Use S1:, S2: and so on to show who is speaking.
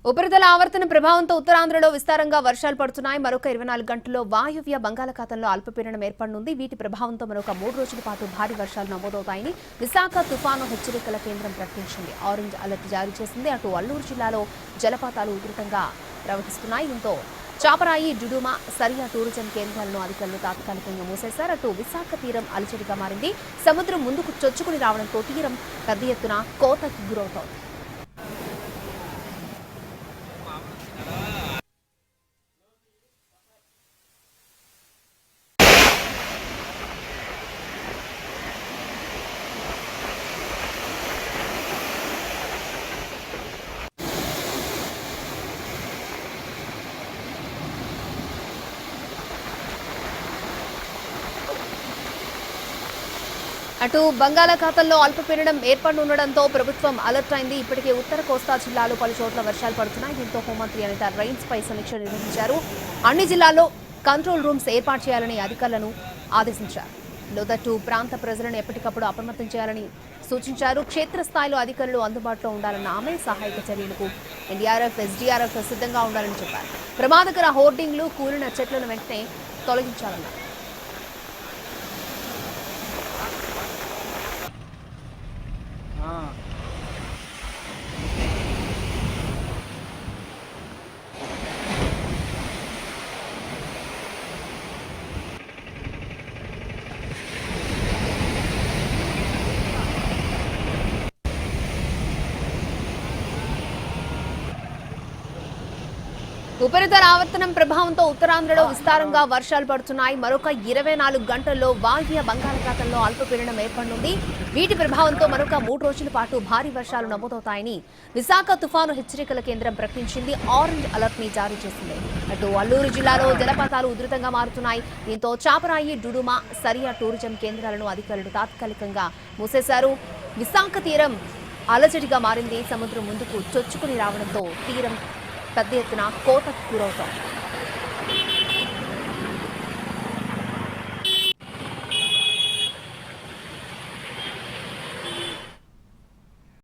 S1: ఉపరితల ఆవర్తన ప్రభావంతో ఉత్తరాంధ్రలో విస్తారంగా వర్షాలు పడుతున్నాయి. మరొక 24 గంటల్లో వాయువ్య బంగాళాఖాతంలో అల్పపీడనం ఏర్పడనుంది. వీటి ప్రభావంతో మరొక 3 రోజుల పాటు భారీ వర్షాలు నమోదవుతాయని విశాఖ తుఫాను హెచ్చరికల కేంద్రం ప్రకటించింది. ఆరెంజ్ అలర్ట్ జారీ చేసింది. అటు అల్లూరు జిల్లాలో జలపాతాలు ఉధృతంగా ప్రవహిస్తున్నాయి. దీంతో చాపరాయి, డుడుమా, సరియా టూరిజం కేంద్రాలను అధికారులు తాత్కాలికంగా మూసేశారు. అటు విశాఖ తీరం అలజడిగా మారింది. సముద్రం ముందుకు చొచ్చుకుని రావడంతో తీరం పెద్ద ఎత్తున కోతకి గురవుతోంది. అటు బంగాళాఖాతంలో అల్పపీడనం ఏర్పడనుండడంతో ప్రభుత్వం అలర్ట్ అయింది. ఇప్పటికే ఉత్తర కోస్తా జిల్లాలో పలు చోట్ల వర్షాలు పడుతున్నాయి. దీంతో హోంమంత్రి అనిత రైన్స్ పై సమీక్ష నిర్వహించారు. అన్ని జిల్లాల్లో కంట్రోల్ రూమ్స్ ఏర్పాటు చేయాలని అధికారులను ఆదేశించారు. లోతట్టు ప్రాంత ప్రజలను ఎప్పటికప్పుడు అప్రమత్తం చేయాలని సూచించారు. క్షేత్రస్థాయిలో అధికారులు అందుబాటులో ఉండాలన్న ఆమె సహాయక చర్యలకు ఎన్డీఆర్ఎఫ్, ఎస్డీఆర్ఎఫ్ సిద్ధంగా ఉండాలని చెప్పారు. ప్రమాదకర హోర్డింగ్లు, కూలిన చెట్లను వెంటనే తొలగించాలన్నారు. ఉపరితల ఆవర్తనం ప్రభావంతో ఉత్తరాంధ్రలో విస్తారంగా వర్షాలు పడుతున్నాయి. మరొక 24 గంటల్లో వాయువ్య బంగాళాఖాతంలో అల్పపీడనం ఏర్పడనుంది. వీటి ప్రభావంతో మరొక 3 రోజుల పాటు భారీ వర్షాలు నమోదవుతాయని విశాఖ తుఫాను హెచ్చరికల కేంద్రం ప్రకటించింది. ఆరెంజ్ అలర్ట్ ని జారీ చేసింది. అటు అల్లూరు జిల్లాలో జలపాతాలు ఉధృతంగా మారుతున్నాయి. దీంతో చాపరాయి, డుడుమా, సరియా టూరిజం కేంద్రాలను అధికారులు తాత్కాలికంగా మూసేశారు. విశాఖ తీరం అలజడిగా మారింది. సముద్రం ముందుకు చొచ్చుకుని రావడంతో తీరం పెద్ద ఎత్తున కోతకు గురవుతోంది.